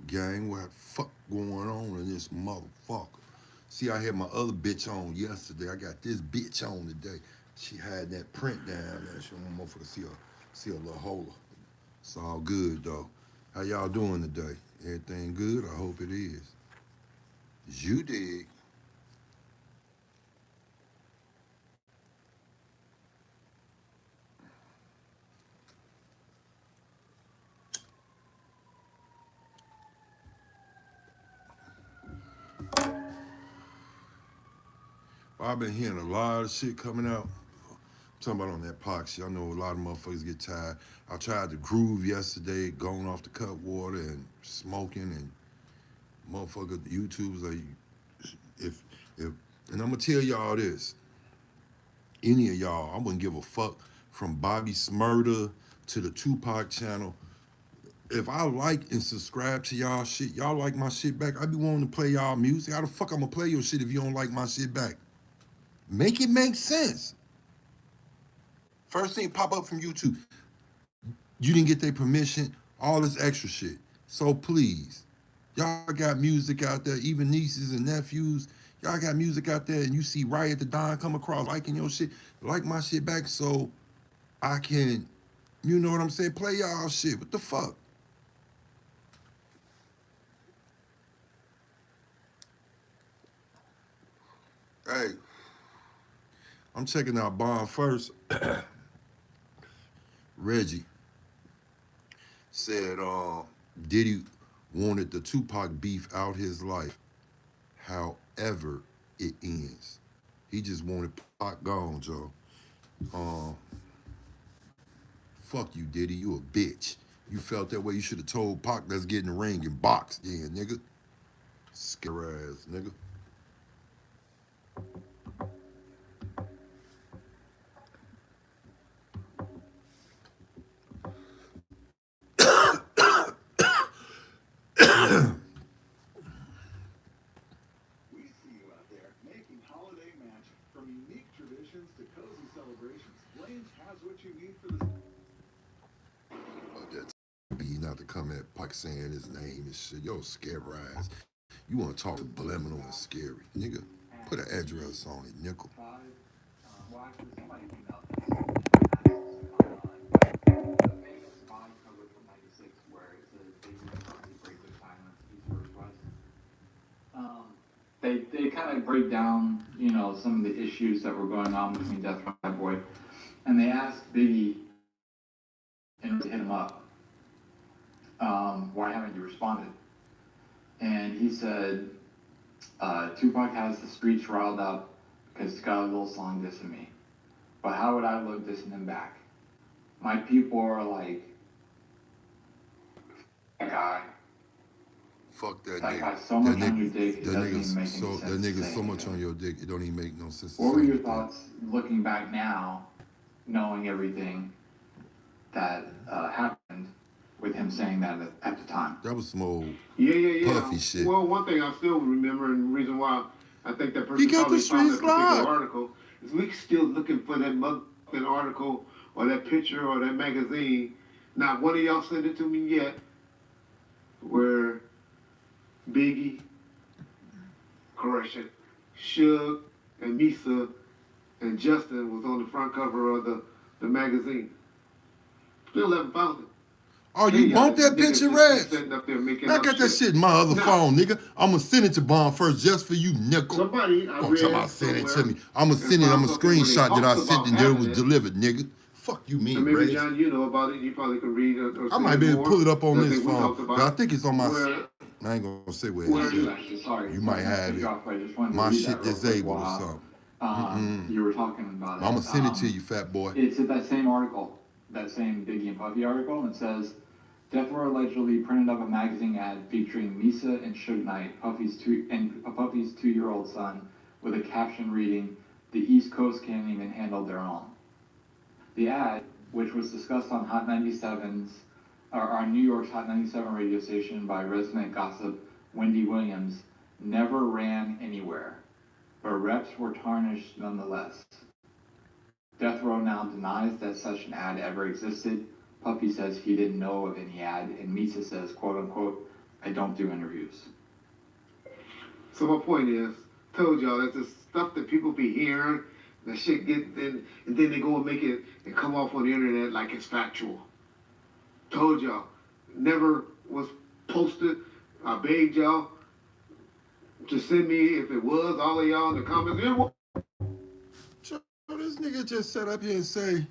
gang? What the fuck going on in this motherfucker? See, I had my other bitch on yesterday. I got this bitch on today. She had that print down there. She want motherfucker see a little holer. It's all good though. How y'all doing today? Everything good? I hope it is. You dig? I've been hearing a lot of shit coming out. I'm talking about on that pox shit. I know a lot of motherfuckers get tired. I tried to groove yesterday, going off the cut water and smoking and motherfucker YouTube's like if if and I'm gonna tell y'all this. Any of y'all, I wouldn't give a fuck from Bobby Smurda to the Tupac channel. If I like and subscribe to y'all shit, y'all like my shit back, I be wanting to play y'all music. How the fuck I'm gonna play your shit if you don't like my shit back? Make it make sense. First thing pop up from YouTube, you didn't get their permission, all this extra shit. So please, y'all got music out there, even nieces and nephews, y'all got music out there and you see Riot the Don come across liking your shit, like my shit back so I can, you know what I'm saying, play y'all shit. What the fuck? Hey, I'm checking out Bond first. Reggie said Diddy wanted the Tupac beef out his life, however it ends. He just wanted Pac gone, Joe. Um, Fuck you, Diddy. You a bitch. You felt that way. You should have told Pac, let's get in the ring and box, yeah, nigga. Scare ass, nigga. We see you out there making holiday magic. From unique traditions to cozy celebrations, Blaine's has what you need for the... That be not to come at Pac saying his name and shit. Yo, scare ass. You want to talk subliminal and scary, nigga? Put an address on it, nickel. They kind of break down, you know, some of the issues that were going on between Death Row and Bad Boy, and they asked Biggie and to hit him up. Why haven't you responded? And he said, Tupac has the streets riled up because he's got a little song dissing me. But how would I look dissing him back? My people are like, that guy. Fuck that That nigga. guy's so much on your dick, it That doesn't even nigga's make any so sense that to nigga's say so much anything. on your dick, it don't even make no sense to What say were your anything. thoughts looking back now, knowing everything that happened with him saying that at the time? That was some old Yeah. puffy shit. Well, one thing I still remember, and the reason why I think that He person got the probably found that streets particular locked. article is we still looking for that motherfucking article or that picture or that magazine. Not one of y'all sent it to me yet, where Biggie, correction, Suge, and Misa and Justin was on the front cover of the magazine. Still haven't found it. Oh, you want that Niggas picture, just Reg? sitting up there making I up got that shit in my other phone, nigga. I'm gonna send it to Bond first just for you, nickel. Somebody I Don't tell me I read send it to somewhere me. I'm gonna and send it. I'm found a something where they screenshot that I talked sent about and there it was having it. delivered, nigga. Fuck you, And mean, maybe Reg? John, you know about it. You probably could read or I see might be able to more. pull it up on I this think we phone, talked but about I think it's on my. where I ain't gonna say where Where it's you at. Actually, sorry. You might have it. I just wanted to My read shit that real quick disabled or while something. you were talking about it. I'm gonna send it to you, fat boy. It's in that same article, that same Biggie and Puffy article, and it says, Death Row allegedly printed up a magazine ad featuring Misa and Suge Knight, Puffy's 2-year-old son, with a caption reading, "The East Coast can't even handle their own." The ad, which was discussed on Hot 97's, or on New York's Hot 97 radio station by resident gossip Wendy Williams, never ran anywhere, but reps were tarnished nonetheless. Death Row now denies that such an ad ever existed. Puffy says he didn't know of any ad, and Misa says, quote unquote, I don't do interviews. So my point is, told y'all that's the stuff that people be hearing. That shit get and then they go and make it and come off on the internet like it's factual. Told y'all, never was posted. I begged y'all to send me if it was. All of y'all in the comments. It was. So this nigga just sat up here and say,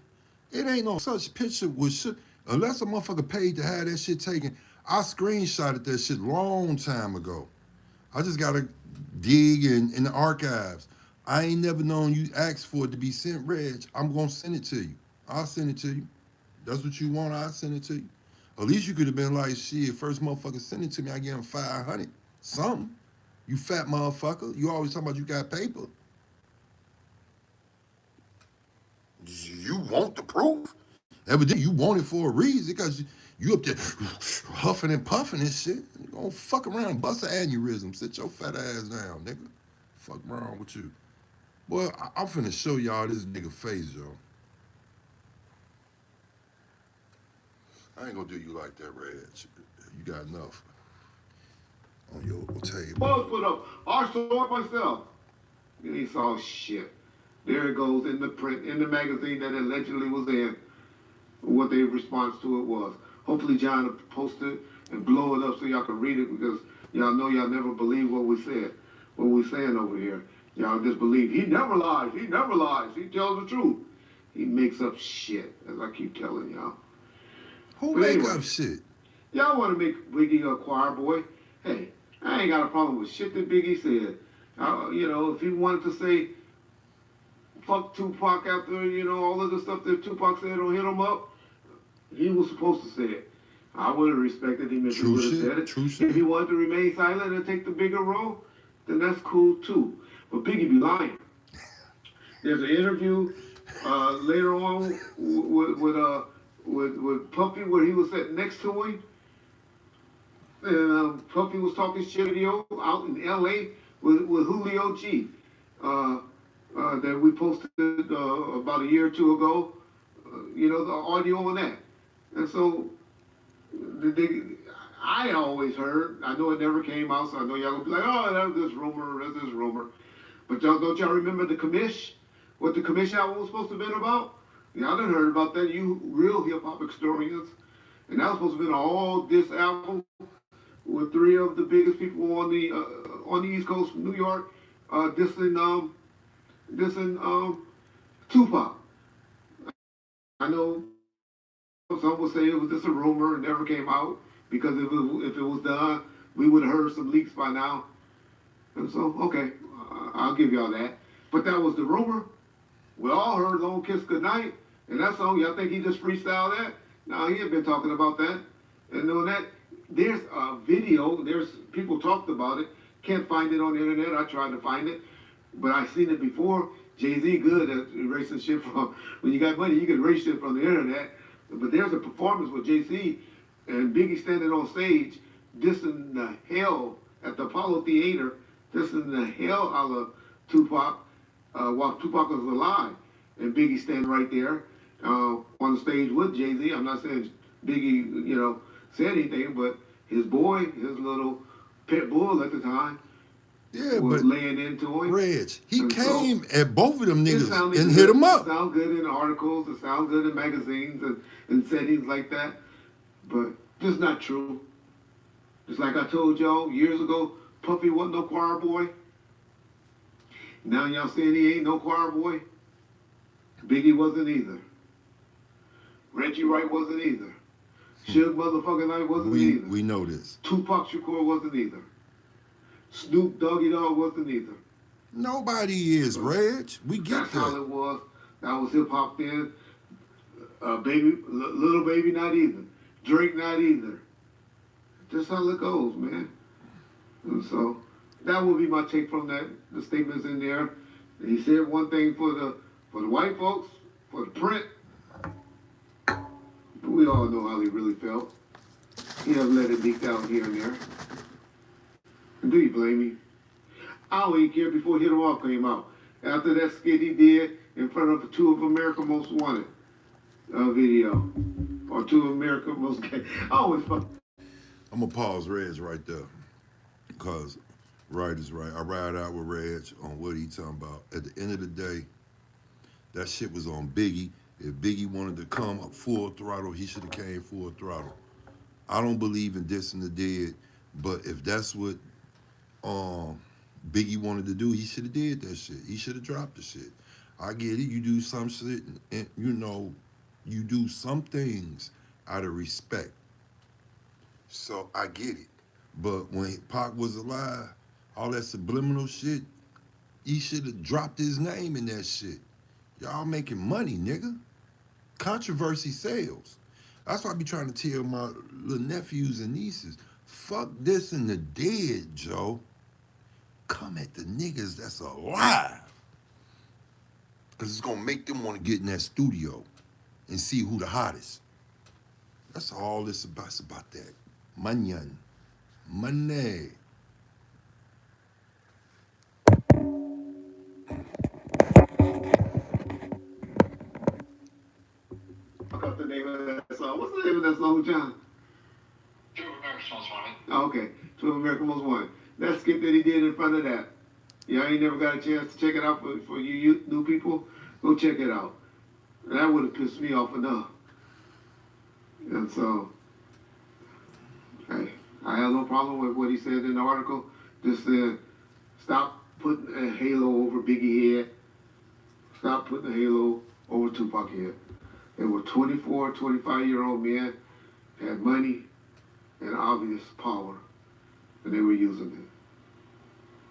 it ain't no such picture with shit. Unless a motherfucker paid to have that shit taken. I screenshotted that shit long time ago. I just gotta dig in the archives. I ain't never known you ask for it to be sent, Reg. I'm gonna send it to you. I'll send it to you. That's what you want, I'll send it to you. At least you could have been like, shit, first motherfucker send it to me, I give him 500. Something. You fat motherfucker. You always talking about you got paper. You want the proof? Evidently, you want it for a reason because you up there huffing and puffing and shit. You gonna fuck around and bust an aneurysm. Sit your fat ass down, nigga. Fuck wrong with you. Boy, I'm finna show y'all this nigga face, yo. I ain't gonna do you like that, Reg. You got enough on your table. Both put up. I saw it myself. And he saw shit. There it goes in the print, in the magazine that allegedly was in. What their response to it was. Hopefully John will post it and blow it up so y'all can read it because y'all know y'all never believe what we said, what we saying over here. Y'all just believe he never lies, he never lies, he tells the truth. He makes up shit, as I keep telling y'all. Who But make anyway, up shit? Y'all want to make Biggie a choir boy? Hey, I ain't got a problem with shit that Biggie said. You know, if he wanted to say fuck Tupac after, you know, all of the stuff that Tupac said or hit him up, he was supposed to say it. I would have respected him if he would have said it. True shit. If he wanted to remain silent and take the bigger role, then that's cool too. But Biggie be lying. There's an interview later on with Puffy where he was sitting next to him. And Puffy was talking shit video out in L.A. with Julio G. That we posted about a year or two ago. You know, the audio on that. And so, I always heard, I know it never came out, so I know y'all gonna be like, oh, that's this rumor. But don't y'all remember the commish? What the commish album was supposed to have been about? Y'all done heard about that, you real hip-hop historians. And that was supposed to have been all this album with three of the biggest people on the East Coast, New York, dissing Tupac. I know some would say it was just a rumor and never came out because if it was done, we would have heard some leaks by now. And so, okay, I'll give y'all that. But that was the rumor. We all heard Long Kiss Goodnight, and that song, y'all think he just freestyled that? No, he had been talking about that. And on that, there's a video, there's people talked about it. Can't find it on the internet. I tried to find it, but I seen it before. Jay-Z good at erasing shit from, when you got money, you can erase shit from the internet. But there's a performance with Jay-Z and Biggie standing on stage, dissing the hell at the Apollo Theater, dissing the hell out of Tupac while Tupac was alive. And Biggie standing right there on the stage with Jay-Z. I'm not saying Biggie, you know, said anything, but his boy, his little pit bull at the time, was laying into him. Reg, he came at both of them niggas and good, hit them up. It sounds good in articles, it sounds good in magazines and settings like that, but just not true. Just like I told y'all years ago, Puffy wasn't no choir boy. Now y'all saying he ain't no choir boy. Biggie wasn't either. Reggie Wright wasn't either. Suge motherfucking Knight wasn't either. We know this. Tupac Shakur wasn't either. Snoop Doggy Dogg wasn't either. Nobody is, Reg. We get That's how it was. That was hip hop then. Little Baby not either. Drake not either. Just how it goes, man. And so that would be my take from that. The statements in there. And he said one thing for the white folks, for the print. But we all know how he really felt. He have let it leak out here and there. And do you blame me? I don't even care before Hit 'Em Off came out. After that skit he did in front of two of America's Most Wanted video. Or two of America's Most Gay. I always fuck. I'm gonna pause Reg right there, because right is right. I ride out with Reg on what he talking about. At the end of the day, that shit was on Biggie. If Biggie wanted to come up full throttle, he should have came full throttle. I don't believe in dissing the dead, but if that's what Biggie wanted to do, he should have did that shit. He should have dropped the shit. I get it. You do some shit, and you know, you do some things out of respect. So I get it. But when Pac was alive, all that subliminal shit, he should have dropped his name in that shit. Y'all making money, nigga. Controversy sells. That's why I be trying to tell my little nephews and nieces, fuck this and the dead, Joe. Come at the niggas that's alive. Because it's going to make them want to get in that studio and see who the hottest. That's all it's about. It's about that. Manyan. Money. Fuck up the name of that song. What's the name of that song, John? Two America's Most Wanted. Oh, okay. 12 America Most Wanted. That skit that he did in front of that. Y'all ain't never got a chance to check it out for you new people? Go check it out. That would have pissed me off enough. And so, hey, I have no problem with what he said in the article. Just said, stop putting a halo over Biggie head. Stop putting a halo over Tupac head. They were 24, 25-year-old men, had money and obvious power, and they were using it.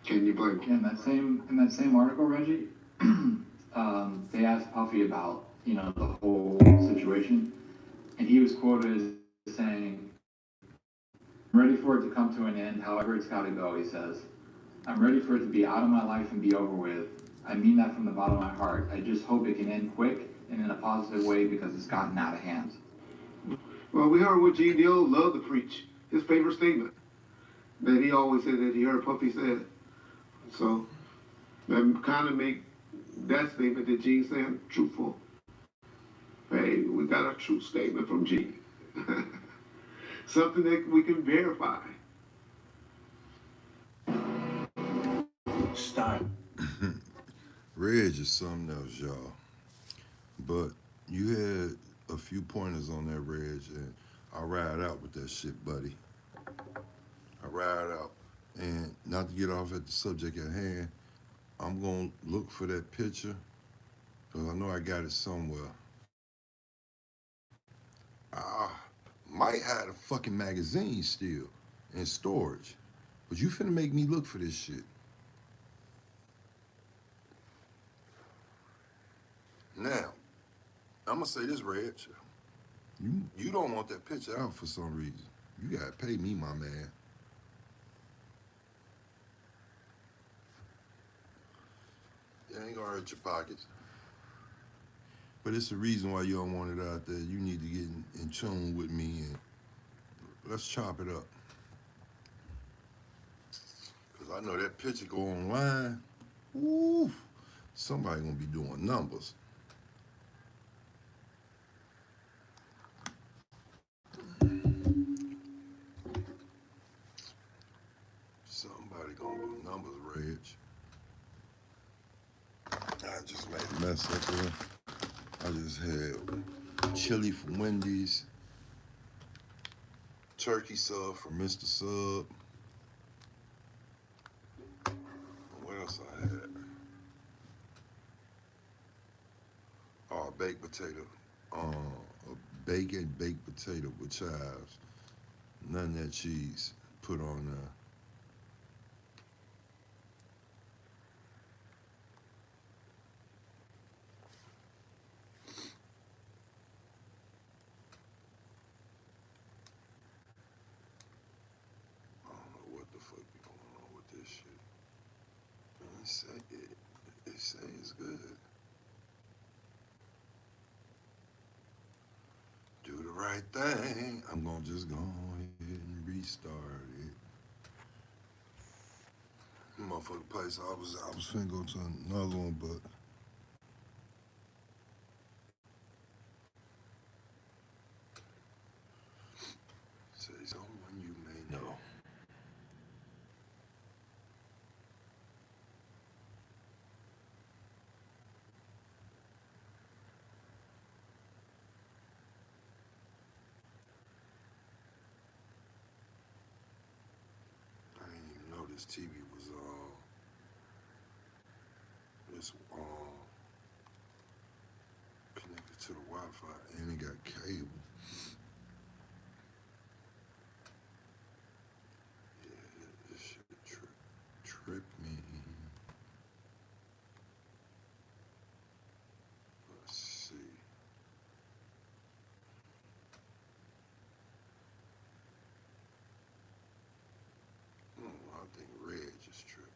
Can you blame them? In that same article, Reggie, they asked Puffy about, you know, the whole situation, and he was quoted as saying, "I'm ready for it to come to an end, however it's gotta go," he says. "I'm ready for it to be out of my life and be over with. I mean that from the bottom of my heart. I just hope it can end quick and in a positive way because it's gotten out of hand." Well, we heard what G. Dill loved to preach, his favorite statement, that he always said that he heard Puffy said. So, that kind of make that statement that Gene said truthful. Hey, we got a true statement from G. Something that we can verify. Start. Reg is something else, y'all. But you had a few pointers on that, Reg, and I ride out with that shit, buddy. I ride out. And not to get off at the subject at hand, I'm going to look for that picture, because I know I got it somewhere. I might have a fucking magazine still in storage. But you finna make me look for this shit. Now, I'm gonna say this, Reg. You don't want that picture out for some reason. You gotta pay me, my man. It ain't gonna hurt your pockets. But it's the reason why you don't want it out there. You need to get in tune with me and let's chop it up. Because I know that picture go online. Ooh, somebody gonna be doing numbers. Somebody gonna do numbers, Reg. I just made a mess up there. I just had chili from Wendy's, turkey sub from Mr. Sub. What else I had? Oh, baked potato. A bacon baked potato with chives. None of that cheese put on there. I don't know what the fuck be going on with this shit. It say it's good. Do the right thing. I'm gonna just go ahead and restart it. Motherfucker place. I was finna go to another one, but say someone you may this TV was it's connected to the Wi-Fi and it got cable. Yeah, this shit trip me. Let's see. I think Red just tripping.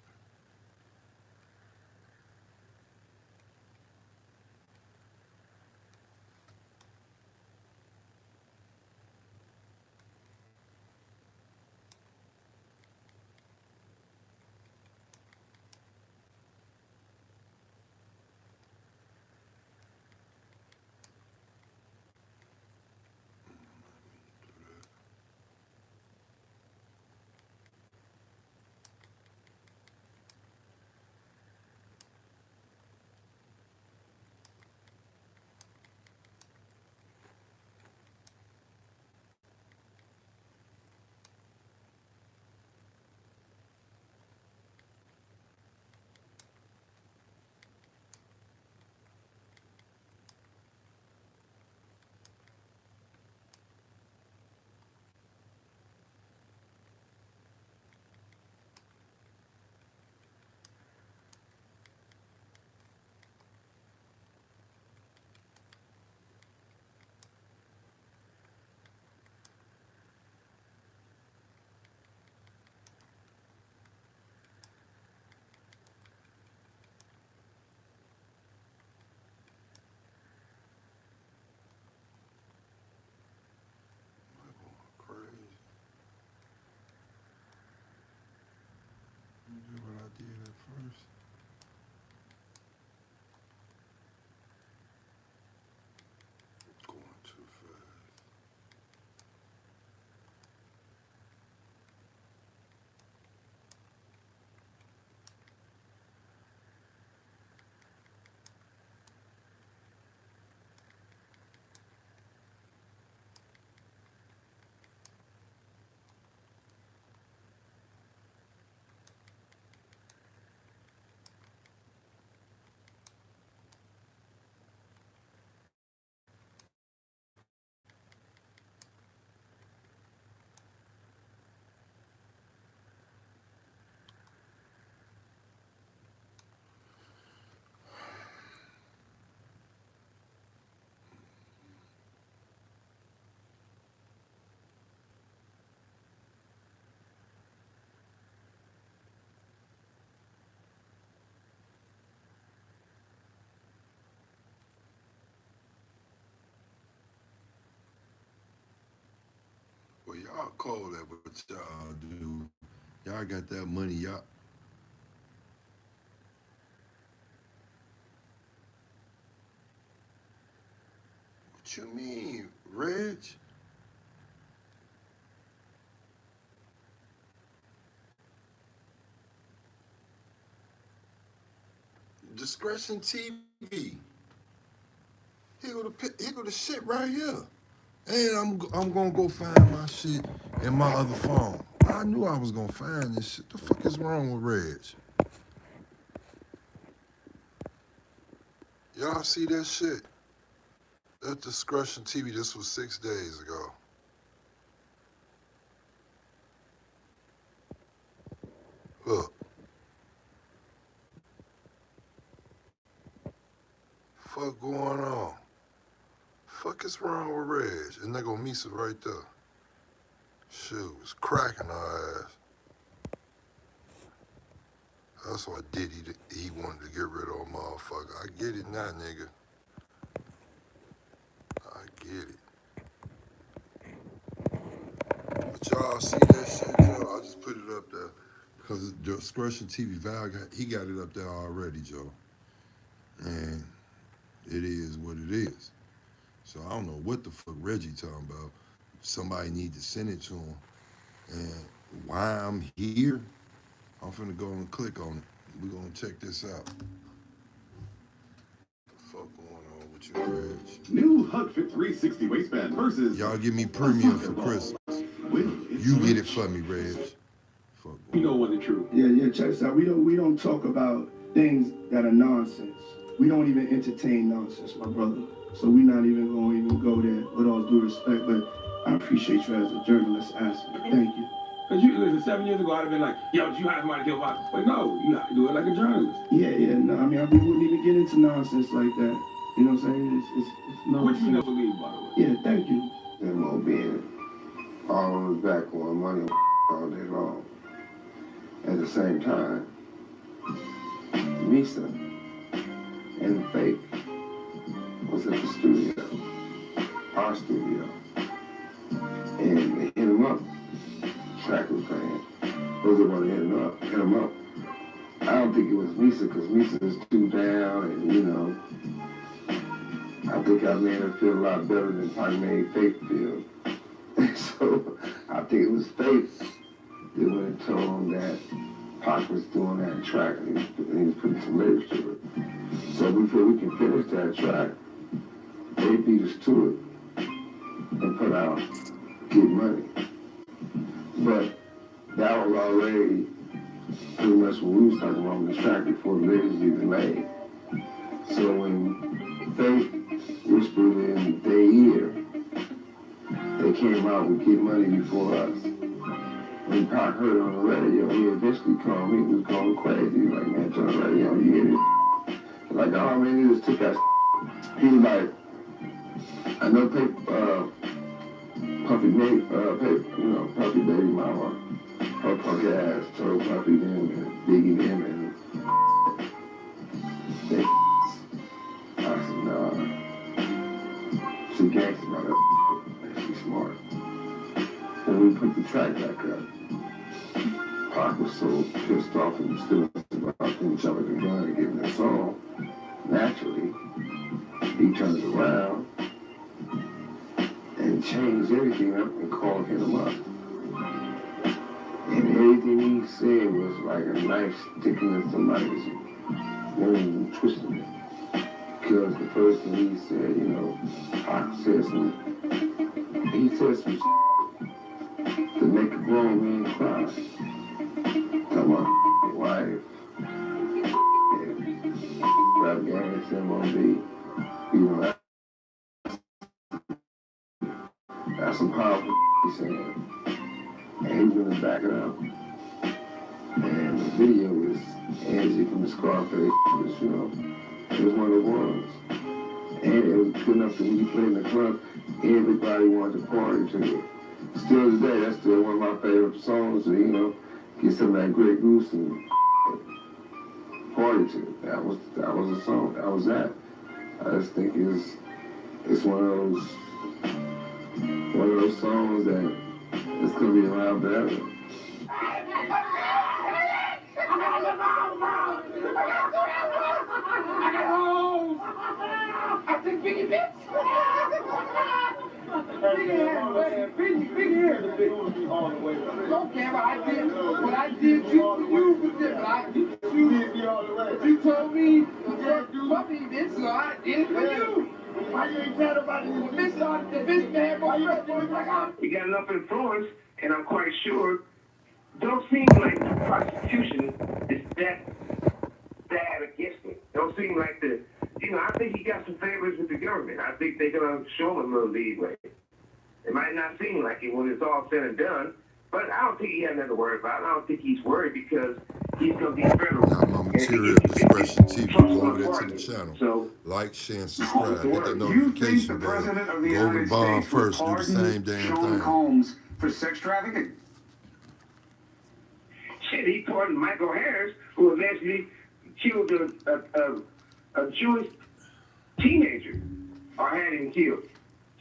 Crazy. You do what I did at first. Going too fast. Well, y'all cold at what y'all do. Y'all got that money. Y'all. What you mean, Reg? Discretion TV. Here go the shit right here. And I'm gonna go find my shit in my other phone. I knew I was gonna find this shit. The fuck is wrong with Reg? Y'all see that shit? That Discretion TV, this was 6 days ago. Look. Fuck going on? Fuck is wrong with Reg? And there go Misa right there. Shit was cracking our ass. That's why he wanted to get rid of a motherfucker. I get it now, nigga. I get it. But y'all see that shit, Joe? I just put it up there. Because Discretion TV, Val, he got it up there already, Joe. And it is what it is. So I don't know what the fuck Reggie talking about. Somebody need to send it to him. And why I'm here, I'm finna go and click on it. We're gonna check this out. What the fuck going on with you, Reg? New Hug Fit 360 waistband versus Y'all give me premium for Christmas. You get it for me, Reg. fuck. You know what the truth. Yeah, check this out. We don't talk about things that are nonsense. We don't even entertain nonsense, my brother. So we're not even going to go there with all due respect. But I appreciate you as a journalist asking. Thank you. Because you, listen, 7 years ago, I'd have been like, yo, did you hire somebody to kill Bobby? But no, you have to do it like a journalist. No, I mean, we wouldn't even get into nonsense like that. You know what I'm saying? It's Which you nonsense. never leave, by the way. Yeah, thank you. Mo being all on his back on money all day long. At the same time, Misa and Faith was at the studio, our studio, and they hit him up. Track was playing. Those that want to hit him up. I don't think it was Misa because Misa is too down, and you know, I think I made her feel a lot better than probably made Faith feel. So I think it was Faith that went and told him that Pac was doing that track and he was putting some lyrics to it. So before we can finish that track, they beat us to it and put out Get Money. But that was already pretty much what we was talking about on the track before the lyrics even made. So when Faith whispered in their ear, they came out with Get Money before us. When Pac heard it on the radio, he eventually called me. He was going crazy. He was like, man, turn the radio on, you hear it? Like, oh man, he just took that. He was like, I know Puffy baby mama, her punk ass told Puffy them and Biggie them and they I said, nah. She gangsta about that. She's smart. When we put the track back up, Pac was so pissed off and still about them jumping the gun and giving the song. Naturally, he turns around and changed everything up and called him up. And everything he said was like a knife sticking in somebody's womb, twisting it. Because the first thing he said, you know, Pac said some to make a grown man cry. Come on, wife, and rap gang, MOB, you know, that's some powerful he's saying. And he was gonna back it up. And the video was Angie from the Scarface, was, you know, it was one of the ones. And it was good enough that when you play in the club, everybody wanted to party to it. Still today, that's still one of my favorite songs to, you know, get some of that Grey Goose and party to it. That was a song. That was that. I just think it's one of those songs that it's gonna be around forever. I think Biggie bitch. Big hair. Don't care what I did. What I did for you was different. You told me to puppy this, so I did it for you. Why you ain't tell nobody the bitch man boy? You got enough influence, and I'm quite sure, don't seem like the prosecution is that bad against him. Don't seem like I think he got some favors with the government. I think they're going to show him a little leeway. It might not seem like it when it's all said and done, but I don't think he has nothing to worry about. I don't think he's worried because he's going to be federal. Now my material Expression TV, go over there to the channel. So, like, share, and subscribe. Hit that notification bell. Go over to Bond first. Do the same damn thing. Holmes for sex trafficking. Shit, he pardoned Michael Harris, who allegedly killed a Jewish teenager or had him killed.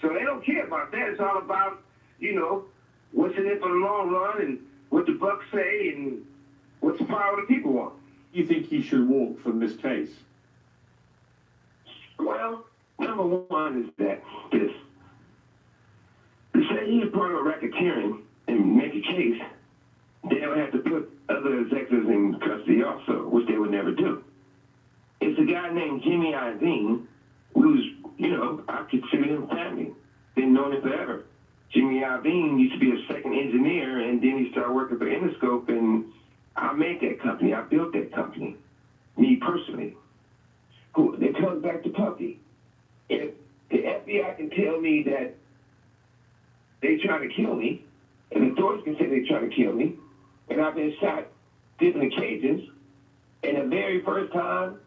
So they don't care about that. It's all about, you know, what's in it for the long run and what the bucks say and what's the power the people want. You think he should walk from this case? Well, number one is that this. To say he's part of a racketeering and make a case, they would have to put other executives in custody also, which they would never do. It's a guy named Jimmy Iovine, who's, you know, I consider him family. Been known him forever. Jimmy Iovine used to be a second engineer, and then he started working for Interscope, and I made that company. I built that company, me personally. It comes back to Puffy. If the FBI can tell me that they trying to kill me, and the authorities can say they trying to kill me, and I've been shot different occasions, and the very first time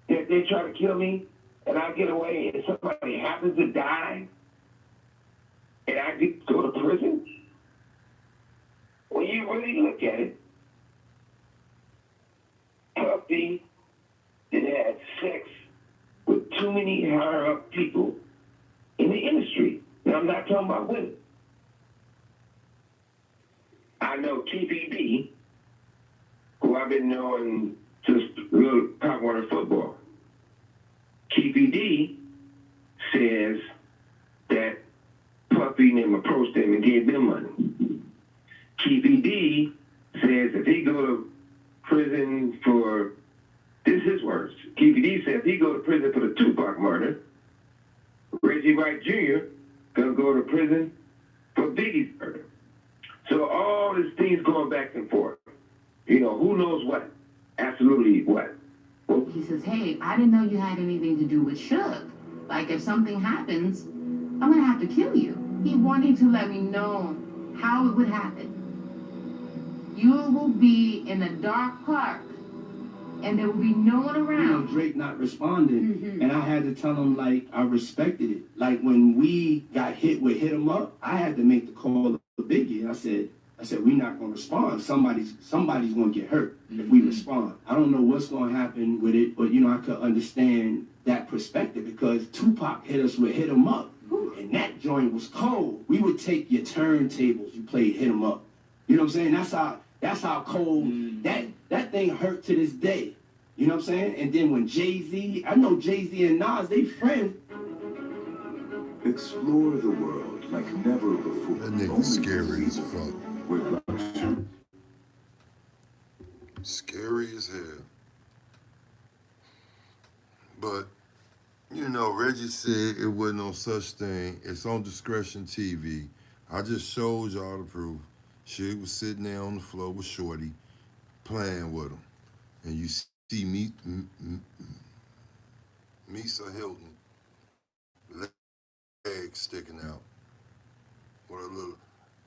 that they try to kill me, and I get away, and somebody happens to die, and I get to go to prison, when you really look at it, Puffy that had sex with too many higher up people in the industry. Now, I'm not talking about women. I know TPD, who I've been knowing since real Pop Warner football. TPD says that Puffy and them approached them and gave them money. TPD says if he go to prison for, this is his words, TPD says if he go to prison for the Tupac murder, Reggie Wright Jr. gonna go to prison for Biggie's murder. So all these things going back and forth. You know, who knows what? Absolutely what? Well, he says, hey, I didn't know you had anything to do with Suge. Like, if something happens, I'm gonna have to kill you. He wanted to let me know how it would happen. You will be in a dark park, and there will be no one around. You know, Drake not responding, and I had to tell him, like, I respected it. Like, when we got hit with Hit 'Em Up, I had to make the call to Biggie, and I said, we're not going to respond. Somebody's going to get hurt if we respond. I don't know what's going to happen with it, but, you know, I could understand that perspective because Tupac hit us with Hit 'Em Up, and that joint was cold. We would take your turntables, you played Hit 'Em Up. You know what I'm saying? That's how cold, that thing hurt to this day. You know what I'm saying? And then when Jay-Z, I know Jay-Z and Nas, they friends. Explore the world like never before. That nigga's scary as fuck. Scary as hell. But, you know, Reggie said it wasn't no such thing. It's on Discretion TV. I just showed y'all the proof. She was sitting there on the floor with Shorty, playing with him. And you see Misa Hilton, legs sticking out with a little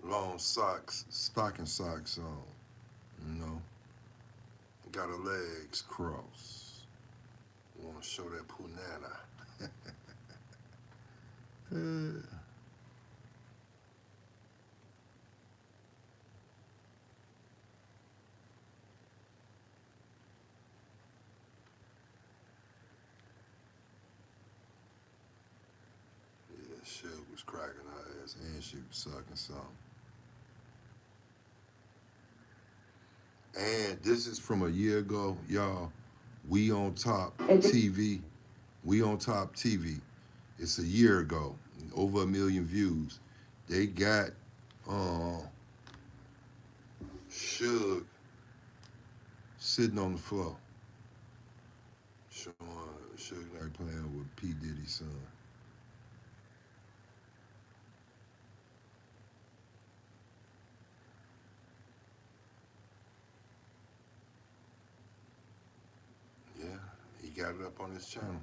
long stocking socks on, you know. Got her legs crossed. Want to show that punana. Shit was cracking her ass and she was sucking something. And this is from a year ago, y'all. We on Top TV. We on Top TV. It's a year ago. Over 1 million views. They got Suge sitting on the floor. Showing Suge like playing with P. Diddy's son. He got it up on his channel.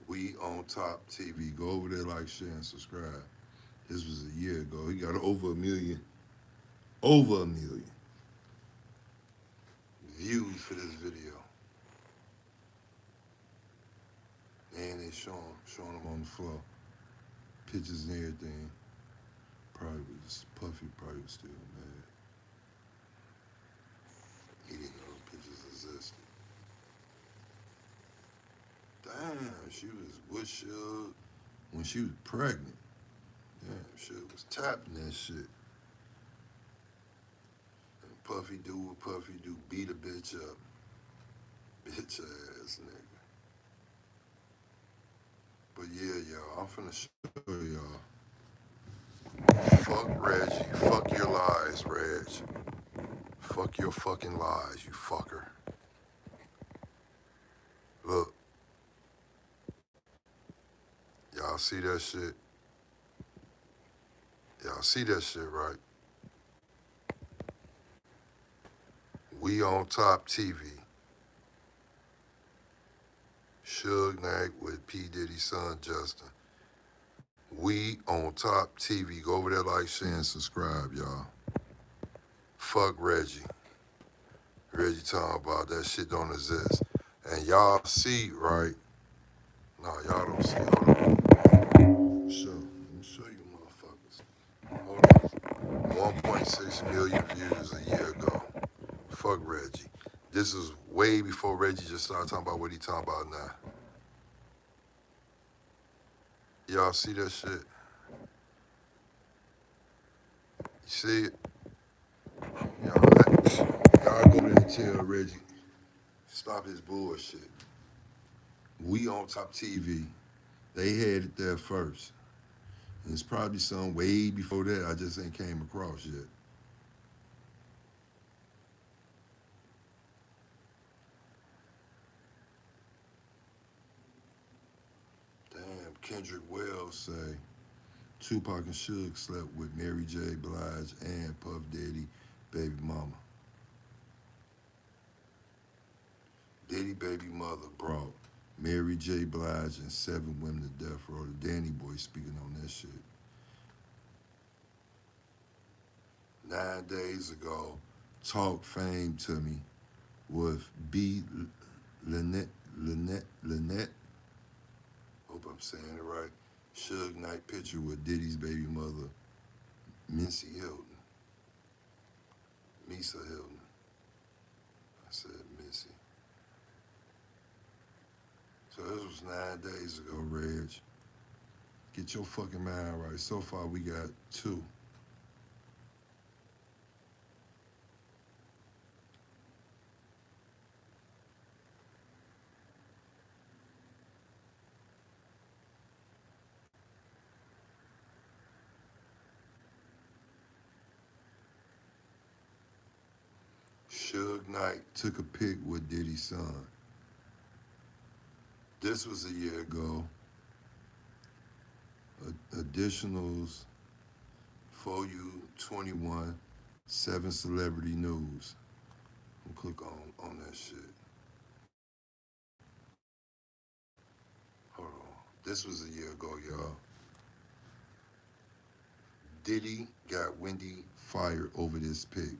We on Top TV. Go over there, like, share, and subscribe. This was a year ago. He got over 1 million. Over 1 million views for this video. And they showing him on the floor. Pictures and everything. Puffy probably was still mad. He didn't know the pictures existed. Damn, she was with Suge when she was pregnant. Damn, Suge was tapping that shit. And Puffy do what Puffy do, beat a bitch up. Bitch ass nigga. But yeah, y'all, I'm finna show y'all. Fuck Reggie. Fuck your lies, Reg. Fuck your fucking lies, you fucker. Look. see that shit? Y'all see that shit, right? We on Top TV. Suge Knight with P. Diddy's son, Justin. We on Top TV. Go over there, like, share, and subscribe, y'all. Fuck Reggie. Reggie talking about that shit don't exist. And y'all see, right? No, y'all don't see. Hold on. Let me show you motherfuckers. Hold on. 1.6 million views a year ago. Fuck Reggie. This is way before Reggie just started talking about what he talking about now. Y'all see that shit? You see it? Y'all go there and tell Reggie, stop his bullshit. We on Top TV. They had it there first. And it's probably some way before that I just ain't came across yet. Damn, Kendrick Wells say Tupac and Suge slept with Mary J. Blige and Puff Daddy baby mama. Diddy baby mother brought Mary J. Blige and 7 women to death row. The Danny Boy speaking on that shit. 9 days ago, Talk Fame to Me with B. Lynette. Hope I'm saying it right. Suge Knight picture with Diddy's baby mother, Missy Hilton. Misa Hilton. I said Missy. So this was 9 days ago, Reg. Get your fucking mind right. So far, we got 2. Suge Knight took a pic with Diddy's son. This was a year ago. Additionals for you 21, 7 celebrity news. I'll click on that shit. Hold on. This was a year ago, y'all. Diddy got Wendy fired over this pic.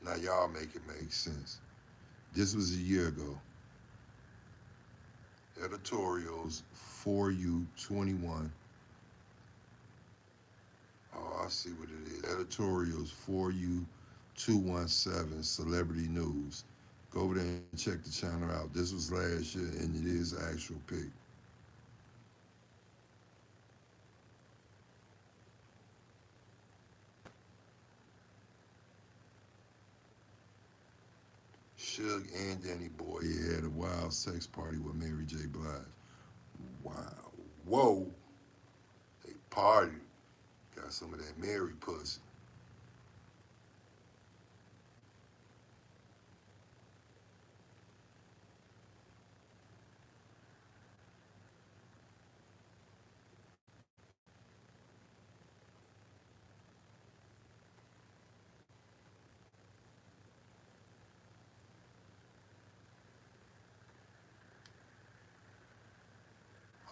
Now y'all make it make sense. This was a year ago. Editorials for you 21. Oh, I see what it is. Editorials for you 217 celebrity news. Go over there and check the channel out. This was last year and it is an actual pic. Suge and Danny Boy had a wild sex party with Mary J. Blige. Wow. Whoa. They partied. Got some of that Mary pussy.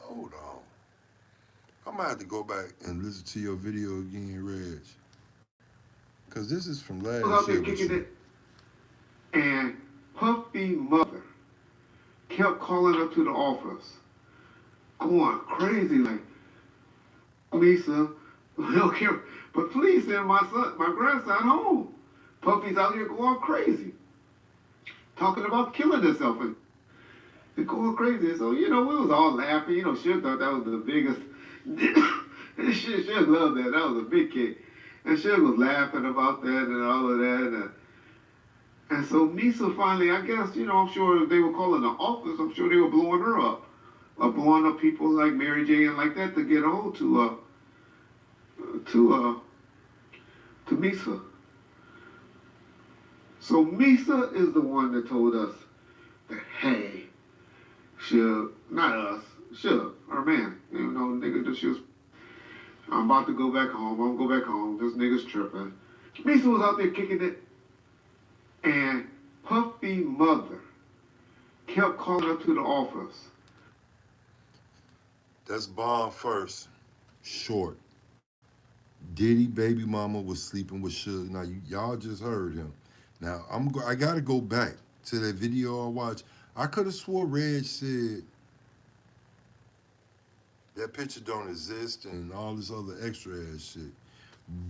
Hold on. I'm gonna have to go back and listen to your video again, Reg. Cause this is from last was out there year. kicking it, and Puffy mother kept calling up to the office, going crazy like, Lisa, I don't care, but please send my grandson home. Puffy's out here going crazy, talking about killing himself and going crazy. So, we was all laughing. Suge thought that was the biggest. Suge loved that. That was a big kick. And Suge was laughing about that and all of that. And so Misa finally, I guess, I'm sure they were calling the office. I'm sure they were blowing her up. Blowing up people like Mary J. and like that to get a hold to Misa. So Misa is the one that told us that, hey, Suge, not us, Suge, her man. You know, nigga, this just, I'm about to go back home. I'm gonna go back home. This nigga's tripping. Misa was out there kicking it, and Puffy mother kept calling up to the office. That's Bond first. Short. Diddy baby mama was sleeping with Suge. Now y'all just heard him. Now I gotta go back to that video I watched. I could have swore Reg said that picture don't exist and all this other extra ass shit.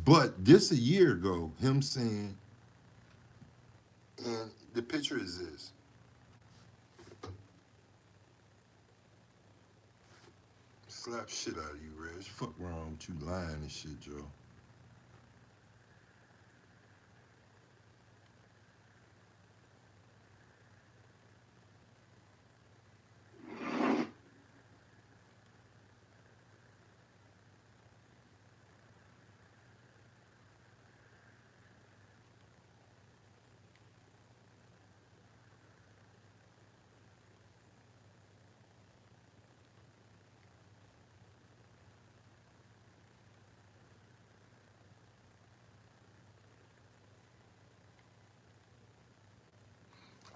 But this a year ago, him saying, and the picture exists. Slap shit out of you, Reg. Fuck wrong with you lying and shit, Joe.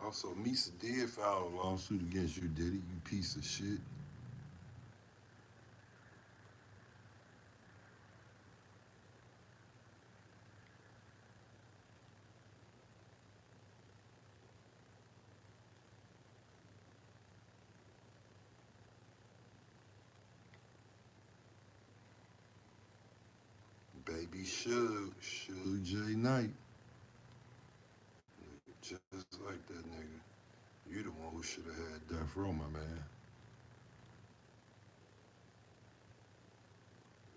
Also, Misa did file a lawsuit against you, Diddy, you piece of shit. Baby Suge J Knight. Just like that nigga. You the one who should have had Death Row, my man.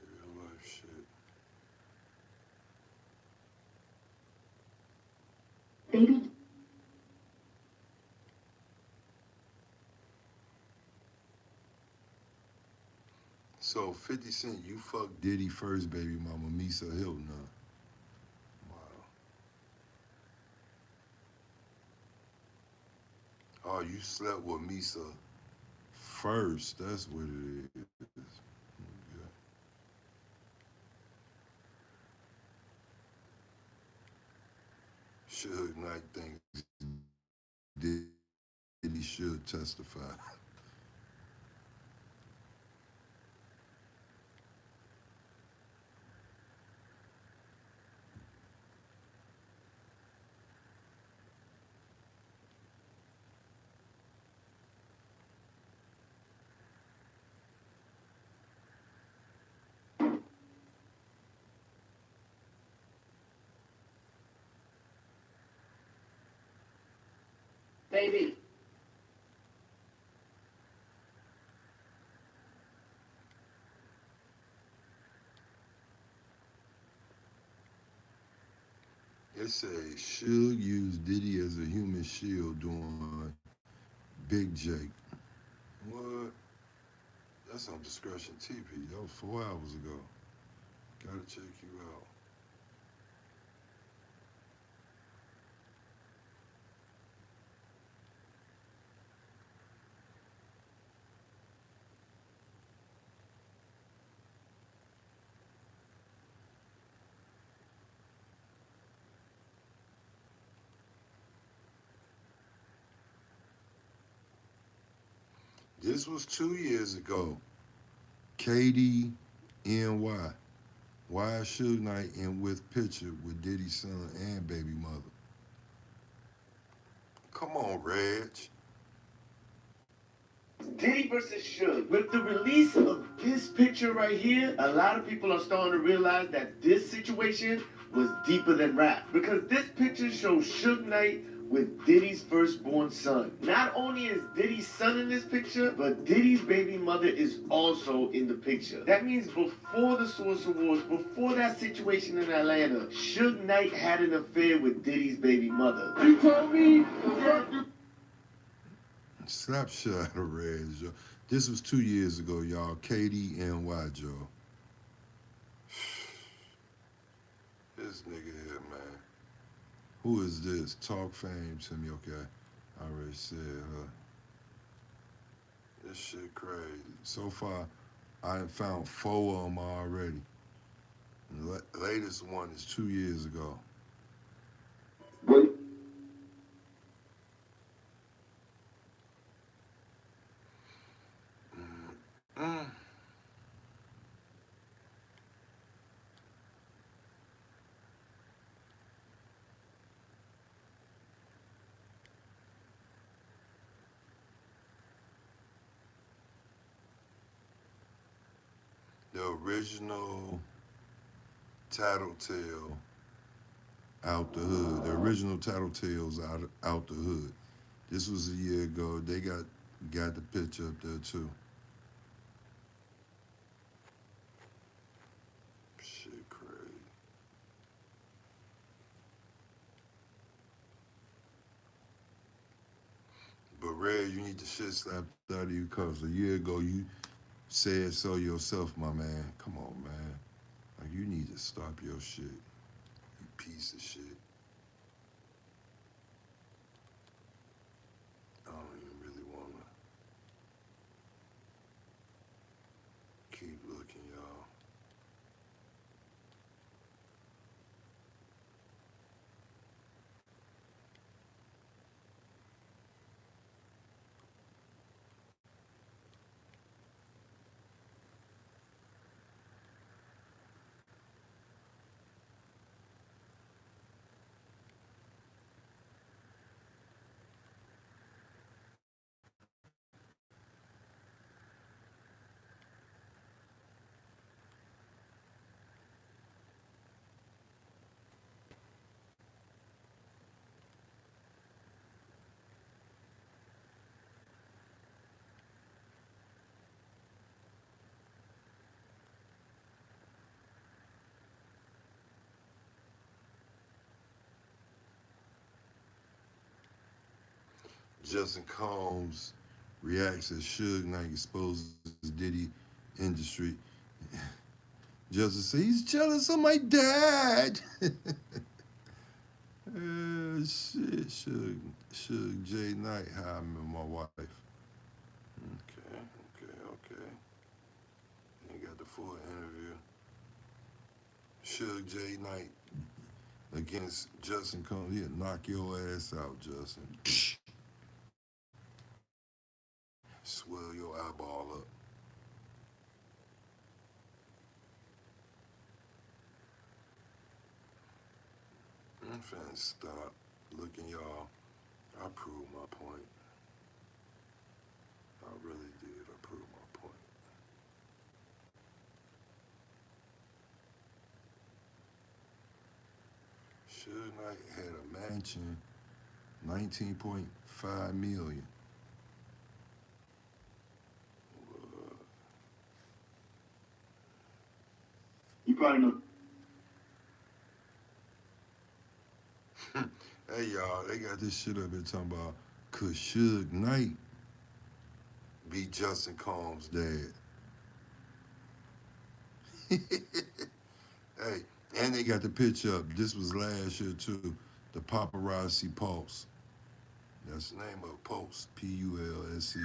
Real life shit. Baby. So 50 Cent, you fucked Diddy first baby mama, Misa Hilton, huh? Wow. Oh, you slept with Misa first. That's what it is. Okay. Suge Knight thinks Diddy should testify. Baby. It says Suge used Diddy as a human shield during Big Jake. What? That's on Discretion TV. That was 4 hours ago. Gotta check you out. This was 2 years ago. KD NY. Why is Suge Knight in with picture with Diddy's son and baby mother? Come on, Reg. Diddy versus Suge. With the release of this picture right here, a lot of people are starting to realize that this situation was deeper than rap. Because this picture shows Suge Knight with Diddy's firstborn son. Not only is Diddy's son in this picture, but Diddy's baby mother is also in the picture. That means before the Source Awards, before that situation in Atlanta, Suge Knight had an affair with Diddy's baby mother. You told me Slap shit out of Reg, Joe. This was 2 years ago, y'all. KD NY, Joe. This nigga here, man. Who is this? Talk fame to me, okay. I already said, This shit crazy. So far, I have found 4 of them already. The latest one is 2 years ago. Wait. Mm. The original Tattletale out the hood. The original Tattletales out the hood. This was a year ago. They got the picture up there too. Shit crazy. But Red, you need the shit slapped out of you because a year ago you said so yourself, my man. Come on, man. Like, you need to stop your shit. You piece of shit. I don't even really want to keep looking, y'all. Justin Combs reacts as Suge Knight exposes Diddy industry. Justin says he's jealous of my dad. Shit, Suge J. Knight, how I met my wife. Okay. You got the full interview. Suge J. Knight against Justin Combs. He'll knock your ass out, Justin. Swell your eyeball up. I'm finna stop looking, y'all. I proved my point. I really did. I proved my point. Suge Knight had a mansion, 19.5 million. You probably know. Hey, y'all, they got this shit up here talking about, could Suge Knight be Justin Combs' dad? Hey, and they got the picture up. This was last year, too. The Paparazzi Pulse. That's the name of it, Pulse. P-U-L-S-E.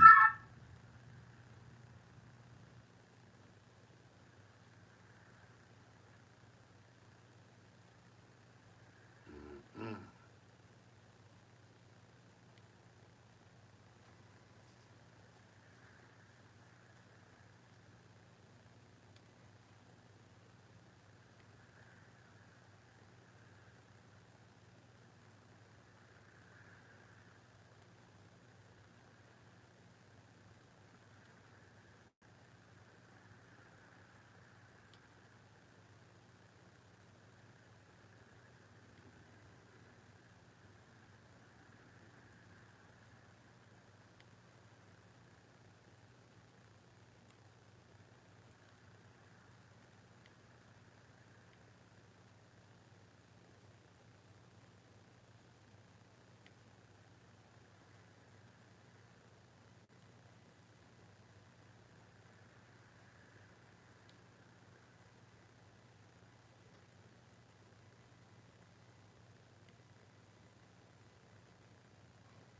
Mm-hmm.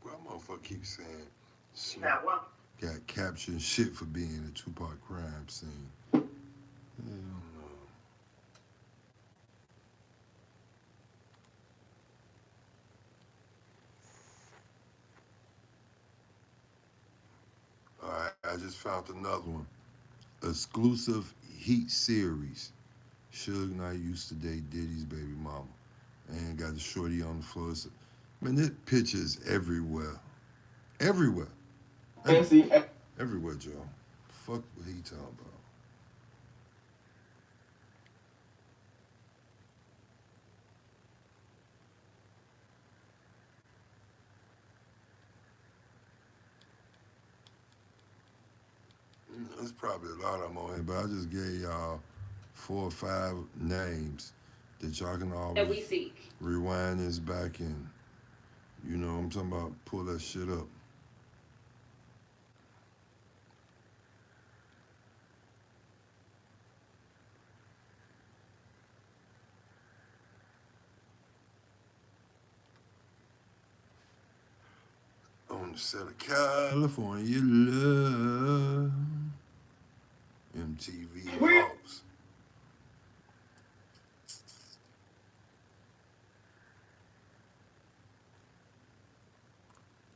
Well, motherfucker keeps saying, Snoop. got captured shit for being a Tupac crime scene. Hell no. All right, I just found another one. Exclusive Heat series. Suge Knight used to date Diddy's baby mama. And got the shorty on the floor. Man, that picture is everywhere. Everywhere. Everywhere, Joe. Fuck what he talking about. There's probably a lot of them on here, but I just gave y'all 4 or 5 names that y'all can always rewind this back and, you know what I'm talking about, pull that shit up. On the set of California Love, MTV Hawks.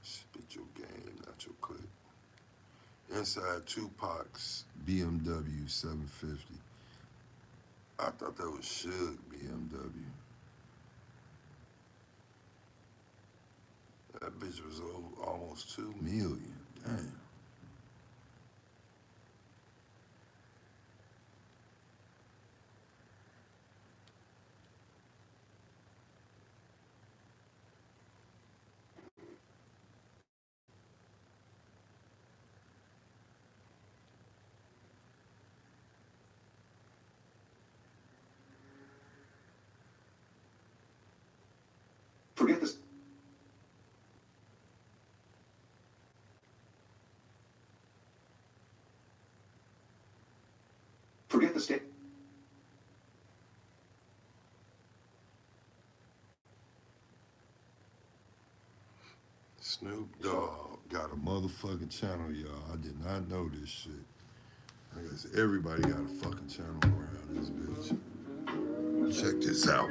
Spit your game, not your clip. Inside Tupac's BMW 750. I thought that was Suge BMW. That bitch was almost 2 million. Damn. Forget this. Forget the state. Snoop Dogg got a motherfucking channel, y'all. I did not know this shit. I guess everybody got a fucking channel around this bitch. Check this out.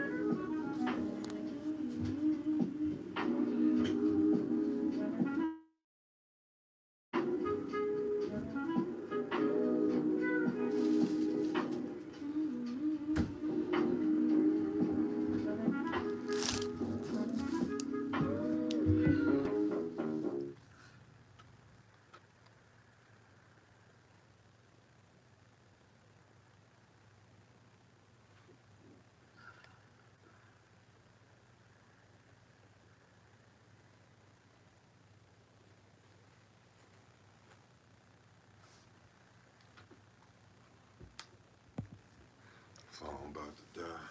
Phone about to die.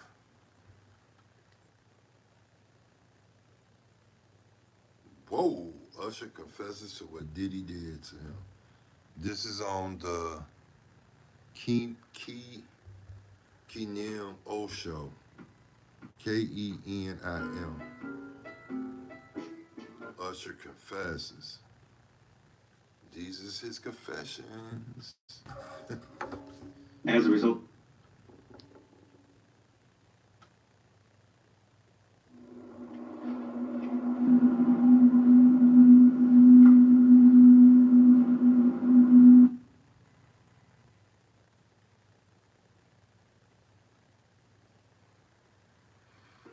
Whoa, Usher confesses to what Diddy did to him. This is on the Kenem O Show. Kenim. Usher confesses. These is his confessions. As a result.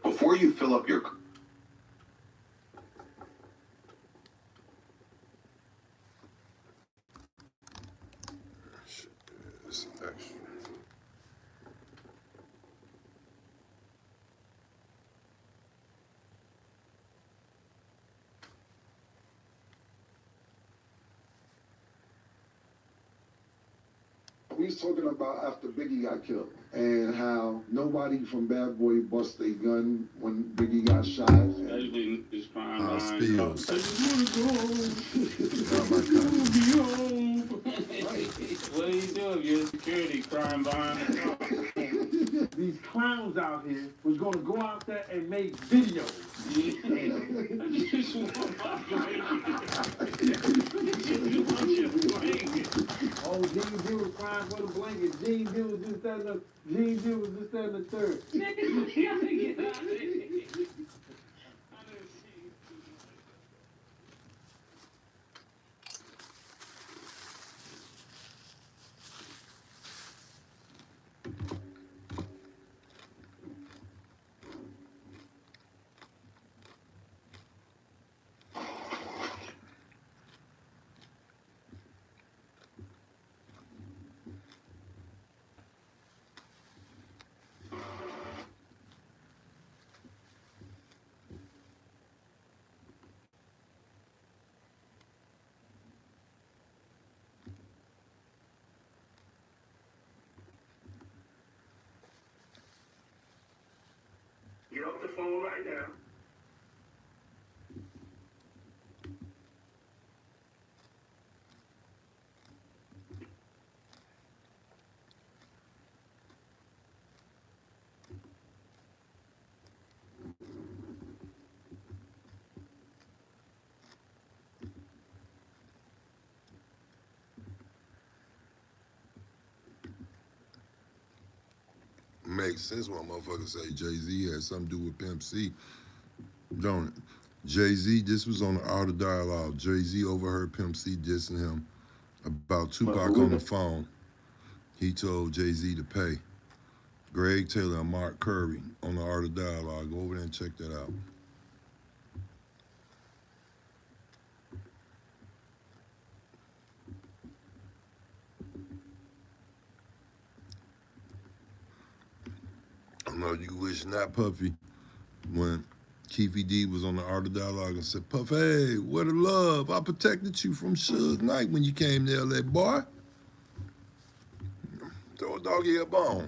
Before you fill up your... It's extra. We was talking about after Biggie got killed and how nobody from Bad Boy bust a gun when Biggie got shot. Especially this crime Spills. What do you do if you're a security crime behind? These clowns out here was gonna go out there and make videos. Oh, Gene D was crying for the blanket. Gene D was just standing up. Gene D was just standing up third. Get off the phone right now. Makes sense when motherfuckers say Jay-Z had something to do with Pimp C, don't it? Jay-Z, this was on the Art of Dialogue. Jay-Z overheard Pimp C dissing him about Tupac on the phone. He told Jay-Z to pay. Greg Taylor and Mark Curry on the Art of Dialogue. Go over there and check that out. I know you wishing that, Puffy, when Keefy D was on the Art of Dialogue and said, Puff, hey, what a love. I protected you from Suge Knight when you came to LA, boy. Throw a doggy a bone.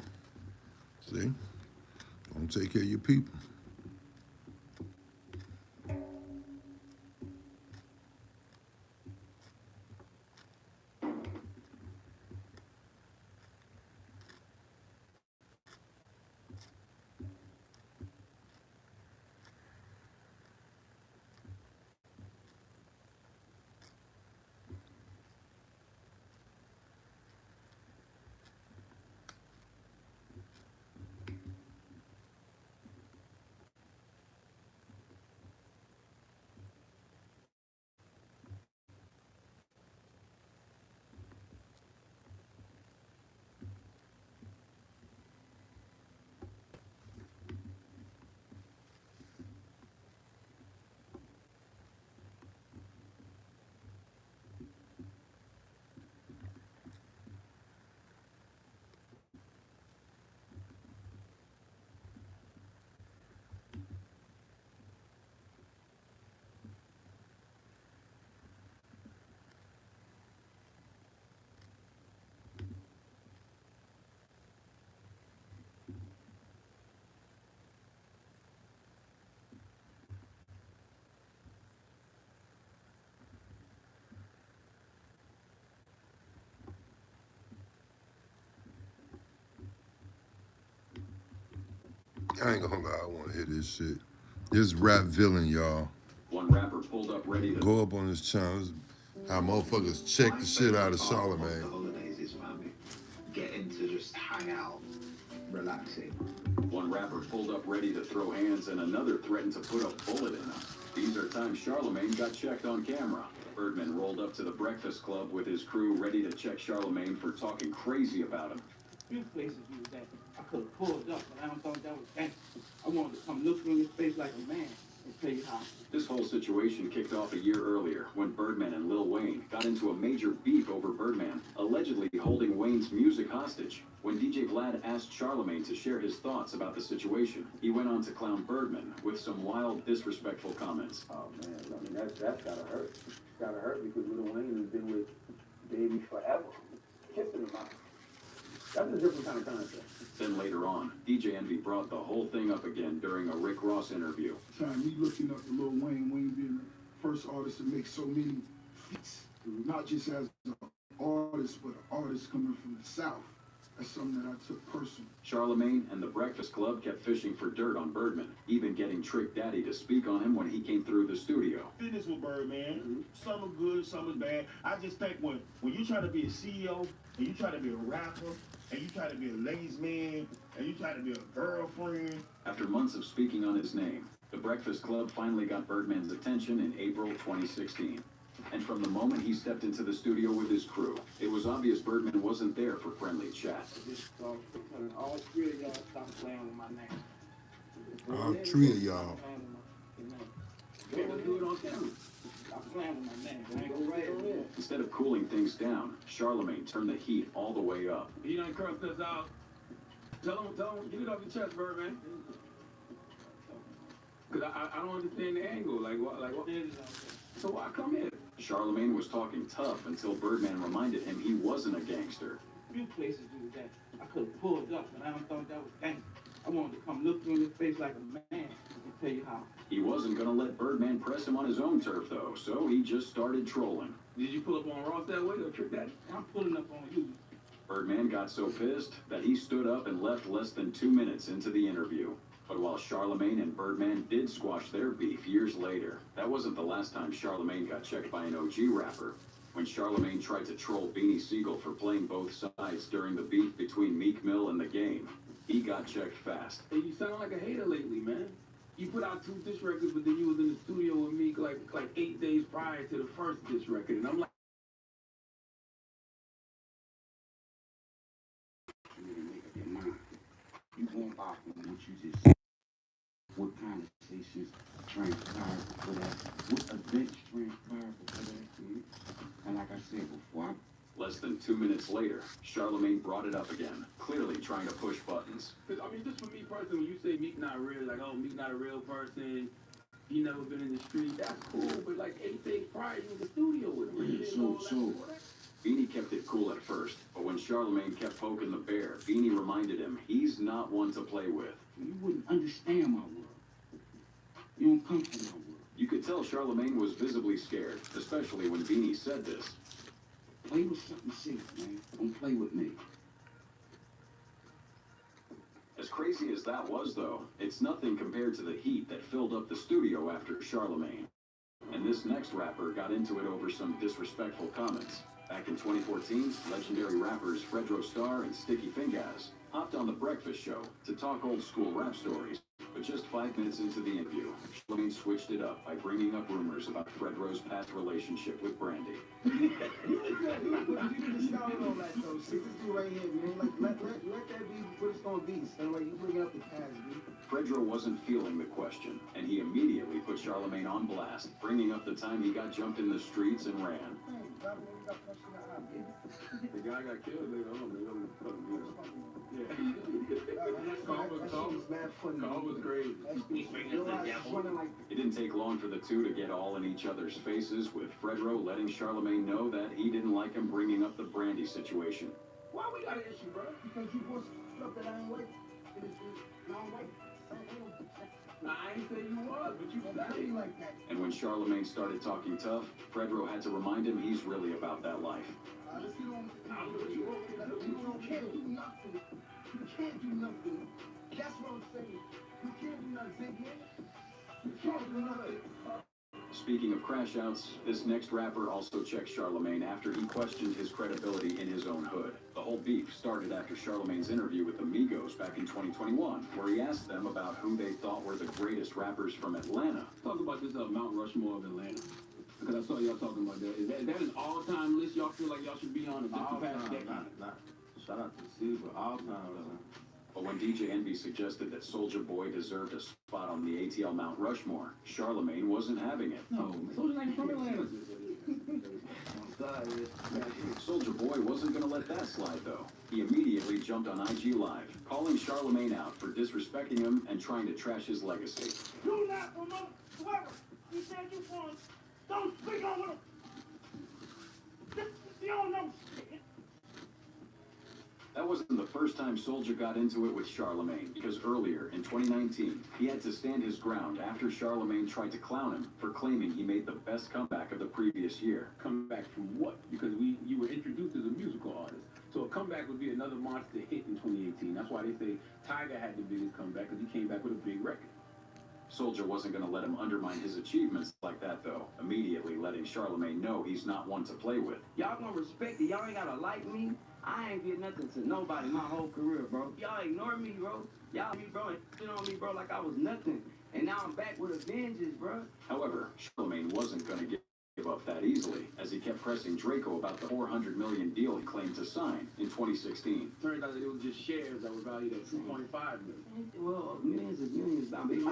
See? Don't take care of your people. I ain't gonna lie, I wanna hear this shit. This rap villain, y'all. One rapper pulled up ready to go up on this channel. This is how motherfuckers check the shit out of Charlamagne. The holidays is family. Getting to just hang out, relaxing. One rapper pulled up ready to throw hands and another threatened to put a bullet in him. These are times Charlamagne got checked on camera. Birdman rolled up to the Breakfast Club with his crew ready to check Charlamagne for talking crazy about him. Few places we was at, I could have pulled up, but I don't think that was gangster. I wanted to come look you in your face like a man and tell you how. This whole situation kicked off a year earlier when Birdman and Lil Wayne got into a major beef over Birdman, allegedly holding Wayne's music hostage. When DJ Vlad asked Charlamagne to share his thoughts about the situation, he went on to clown Birdman with some wild, disrespectful comments. Oh man, I mean that's gotta hurt. It's gotta hurt because Lil Wayne has been with Baby forever, kissing him out. That's a different kind of concept. Then later on, DJ Envy brought the whole thing up again during a Rick Ross interview. Time me looking up to Lil Wayne, Wayne being the first artist to make so many feats, not just as an artist, but an artist coming from the South. That's something that I took personal. Charlemagne and the Breakfast Club kept fishing for dirt on Birdman, even getting Trick Daddy to speak on him when he came through the studio. Business with Birdman. Some are good, some are bad. I just think when you try to be a CEO and you try to be a rapper and you try to be a ladies man and you try to be a girlfriend. After months of speaking on his name, the Breakfast Club finally got Birdman's attention in April 2016. And from the moment he stepped into the studio with his crew, it was obvious Birdman wasn't there for friendly chat. All three of y'all stop playing with my name. All three of y'all. Do it on camera. Stop playing with my name. I ain't go right on there. Instead of cooling things down, Charlemagne turned the heat all the way up. He done cursed us out. Tell him, get it off your chest, Birdman. Because I don't understand the angle. Like what? So why come here? Charlemagne was talking tough until Birdman reminded him he wasn't a gangster. Few places do that. I could have pulled up, but I don't thought that was gangster. I wanted to come look you in the face like a man and tell you how. He wasn't going to let Birdman press him on his own turf, though, so he just started trolling. Did you pull up on Ross that way or Trick Daddy? I'm pulling up on you. Birdman got so pissed that he stood up and left less than 2 minutes into the interview. But while Charlemagne and Birdman did squash their beef years later, that wasn't the last time Charlemagne got checked by an OG rapper. When Charlemagne tried to troll Beanie Siegel for playing both sides during the beef between Meek Mill and The Game, he got checked fast. Hey, you sound like a hater lately, man. You put out 2 diss records, but then you was in the studio with Meek like 8 days prior to the first diss record, and I'm like, You going off on what you just said. What conversations transpired for that? What events transpired for that? And like I said before, Less than 2 minutes later, Charlemagne brought it up again, clearly trying to push buttons. I mean, just for me personally, when you say Meek not real, like, oh, Meek not a real person, he never been in the street, that's cool, but like 8 days prior, you was in the studio with him. Yeah, Beanie kept it cool at first, but when Charlemagne kept poking the bear, Beanie reminded him he's not one to play with. You wouldn't understand my world. You don't come from my world. You could tell Charlemagne was visibly scared, especially when Beanie said this. Play with something safe, man. Don't play with me. As crazy as that was, though, it's nothing compared to the heat that filled up the studio after Charlemagne. And this next rapper got into it over some disrespectful comments. Back in 2014, legendary rappers Fredro Starr and Sticky Fingaz hopped on The Breakfast Show to talk old school rap stories. But just 5 minutes into the interview, Charlemagne switched it up by bringing up rumors about Fredro's past relationship with Brandy. You can just start on that though. See this dude right here, man. Like let that be what it's gonna be. So like you bring up the past, dude. Fredro wasn't feeling the question, and he immediately put Charlemagne on blast, bringing up the time he got jumped in the streets and ran. The guy got killed later on. They don't put him either. Carl was crazy. It didn't take long for the two to get all in each other's faces, with Fredro letting Charlemagne know that he didn't like him bringing up the Brandy situation. Why we got an issue, bro? Because you bought stuff that I ain't like. I don't like. I ain't say you was, but you sounded like that. And when Charlemagne started talking tough, Fredro had to remind him he's really about that life. You can't do nothing. You can't do nothing. That's what I'm saying. You can't do nothing, Big. You can't do nothing. Speaking of crash outs, this next rapper also checked Charlemagne after he questioned his credibility in his own hood. The whole beef started after Charlemagne's interview with the Migos back in 2021, where he asked them about who they thought were the greatest rappers from Atlanta. Talk about this Mount Rushmore of Atlanta. Because I saw y'all talking about that. Is that an all-time list y'all feel like y'all should be on? Just the past decade? Shout out to the city for all-time. But when DJ Envy suggested that Soulja Boy deserved a spot on the ATL Mount Rushmore, Charlemagne wasn't having it. No, Soulja ain't from Atlanta. Soulja Boy wasn't going to let that slide, though. He immediately jumped on IG Live, calling Charlemagne out for disrespecting him and trying to trash his legacy. Do not promote whoever you said you want. Don't speak on him. You don't know shit. That wasn't the first time Soulja got into it with Charlemagne, because earlier, in 2019, he had to stand his ground after Charlemagne tried to clown him for claiming he made the best comeback of the previous year. Come back from what? Because you were introduced as a musical artist. So a comeback would be another monster hit in 2018. That's why they say Tiger had the biggest comeback, because he came back with a big record. Soulja wasn't going to let him undermine his achievements like that, though, immediately letting Charlamagne know he's not one to play with. Y'all gonna respect it. Y'all ain't gotta like me. I ain't get nothing to nobody my whole career, bro. Y'all ignore me, bro. Y'all me, bro, and shit on me, bro, like I was nothing. And now I'm back with a vengeance, bro. However, Charlamagne wasn't going to give up that easily, as he kept pressing Draco about the $400 million deal he claimed to sign in 2016. Turned out that it was just shares that were valued at $2.5 million. Well, millions of millions, I mean,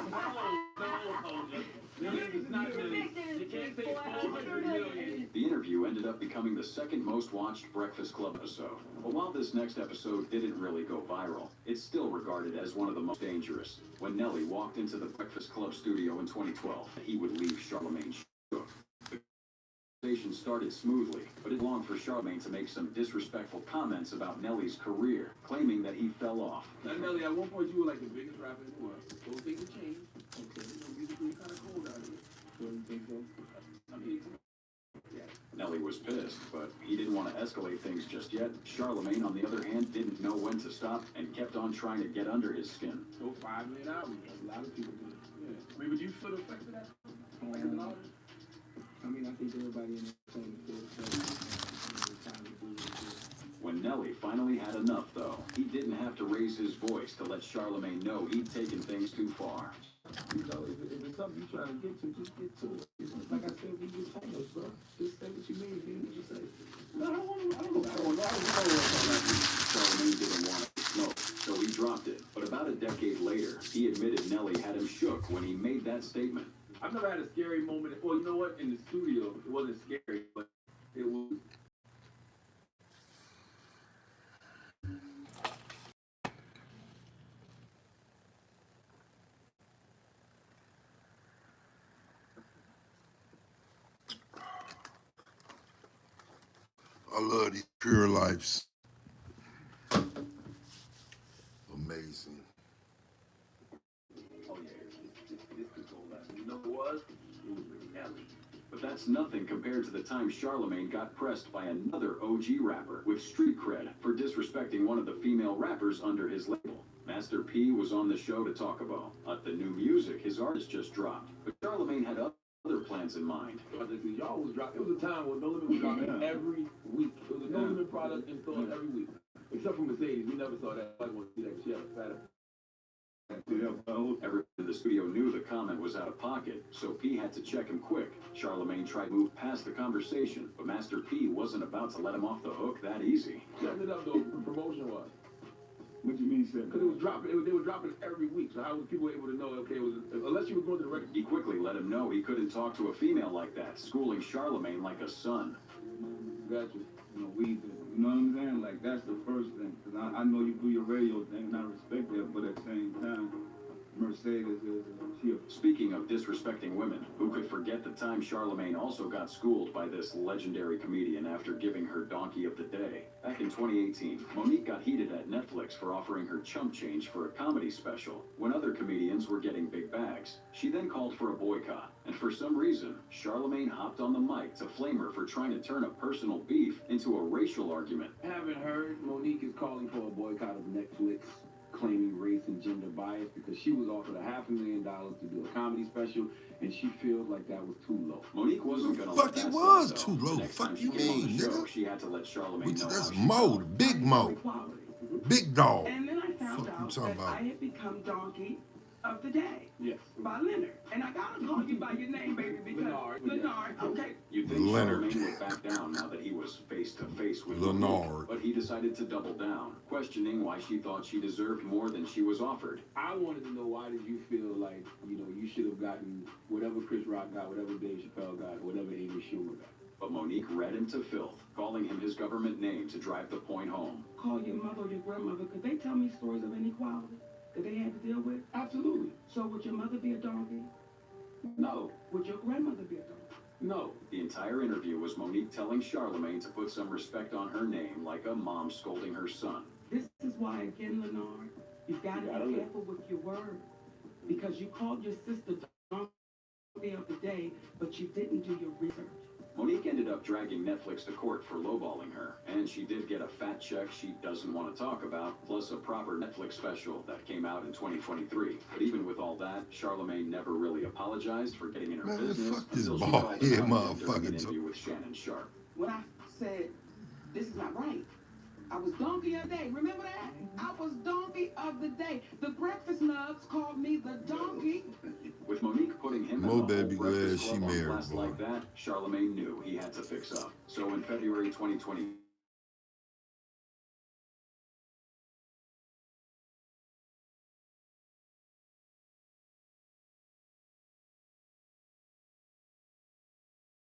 Millions is not millions. You can't say 400 million. The interview ended up becoming the second most watched Breakfast Club episode. But while this next episode didn't really go viral, it's still regarded as one of the most dangerous. When Nelly walked into the Breakfast Club studio in 2012, he would leave Charlamagne shook. The conversation started smoothly, but it longed for Charlamagne to make some disrespectful comments about Nelly's career, claiming that he fell off. Now, Nelly, at one point you were like the biggest rapper in the world. Those things have changed. Okay, you know, musically kind of cold out here. So you think so? I mean, yeah. Nelly was pissed, but he didn't want to escalate things just yet. Charlamagne, on the other hand, didn't know when to stop and kept on trying to get under his skin. So 5 million albums, a lot of people do it. Yeah. I mean, would you feel the effects of that? Like as an artist? I mean, I think everybody in the same When Nelly finally had enough, though, he didn't have to raise his voice to let Charlamagne know he'd taken things too far. You know, if it's something you're trying to get to, just get to it. It's like I said, we get famous, bro. Just say what you mean, man. Just say, no, I don't know. Charlamagne didn't want to smoke, so he dropped it. But about a decade later, he admitted Nelly had him shook when he made that statement. I've never had a scary moment. Well, you know what? In the studio, it wasn't scary, but it was. I love these pure lives. Amazing. Oh, yeah. This could go left. You know who it was? It was Nelly. But that's nothing compared to the time Charlamagne got pressed by another OG rapper with street cred for disrespecting one of the female rappers under his label. Master P was on the show to talk about the new music his artist just dropped. But Charlamagne had other plans in mind. Y'all was dropping. It was a time when No Limit was dropping every week. It was a No Limit product in stores every week. Except for Mercedes. We never saw that. I didn't want to see that. She had a fatter. Everyone in the studio knew the comment was out of pocket, so P had to check him quick. Charlamagne tried to move past the conversation, but Master P wasn't about to let him off the hook that easy. Check it up, though. Promotion was. What you mean, sir? Because it was dropping. They were dropping every week. So how was people able to know? Okay, it was unless you were going to the record. He quickly let him know he couldn't talk to a female like that, schooling Charlamagne like a son. Got you. You know, you know what I'm saying? Like, that's the first thing. Because I know you do your radio thing, and I respect that, but at the same time, Mercedes is here. Speaking of disrespecting women, who could forget the time Charlamagne also got schooled by this legendary comedian after giving her Donkey of the Day? Back in 2018, Monique got heated at Netflix for offering her chump change for a comedy special when other comedians were getting big bags. She then called for a boycott, and for some reason, Charlamagne hopped on the mic to flame her for trying to turn a personal beef into a racial argument. I haven't heard Monique is calling for a boycott of Netflix, claiming race and gender bias because she was offered $500,000 to do a comedy special, and she feels like that was too low. Monique wasn't going to Fuck, it was too low. Fuck you mean, nigga? She had to let Charlamagne know that's how she Mo, felt. the big Mo. Big dog. And then I found Fuck you out talking that about? I had become Donkey of the Day. Yes. By Leonard. And I gotta call you by your name, baby, because Leonard, okay. You'd think Leonard. Charlamagne would back down now that he was face to face with Leonard. Monique, but he decided to double down, questioning why she thought she deserved more than she was offered. I wanted to know, why did you feel like, you know, you should have gotten whatever Chris Rock got, whatever Dave Chappelle got, or whatever Amy Schumer got? But Monique read him to filth, calling him his government name to drive the point home. Call your mother or your grandmother. Could they tell me stories of inequality that they had to deal with? Absolutely. So would your mother be a donkey? No. Would your grandmother be a donkey? No. The entire interview was Monique telling Charlamagne to put some respect on her name, like a mom scolding her son. This is why, again, Leonard, you've got to be careful with your words. Because you called your sister Donkey of the Day, but you didn't do your research. Monique ended up dragging Netflix to court for lowballing her, and she did get a fat check she doesn't want to talk about, plus a proper Netflix special that came out in 2023. But even with all that, Charlamagne never really apologized for getting in her business fuck this until she ball called head him out during an motherfucker. interview with Shannon Sharp. When I said, this is not right, I was donkey of the day. Remember that? I was donkey of the day. The breakfast nugs called me the donkey. With Monique putting him Mo in the baby whole glad Breakfast she Club on married, blast boy. like that, Charlamagne knew he had to fix up. So in February 2020,